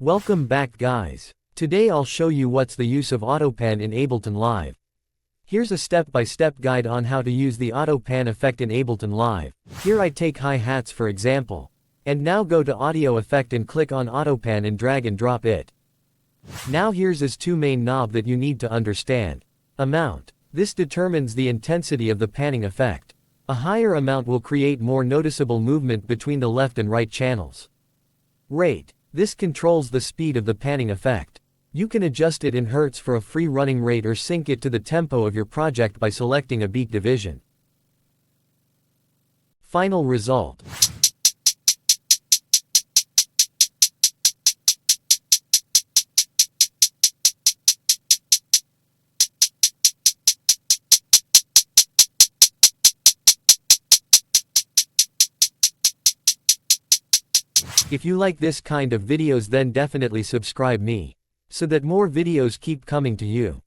Welcome back guys. Today I'll show you what's the use of AutoPan in Ableton Live. Here's a step-by-step guide on how to use the AutoPan effect in Ableton Live. Here I take hi-hats for example. And now go to Audio Effect and click on AutoPan and drag and drop it. Now here's his two main knob that you need to understand. Amount. This determines the intensity of the panning effect. A higher amount will create more noticeable movement between the left and right channels. Rate. This controls the speed of the panning effect. You can adjust it in hertz for a free running rate or sync it to the tempo of your project by selecting a beat division. Final result. If you like this kind of videos then definitely subscribe me, so that more videos keep coming to you.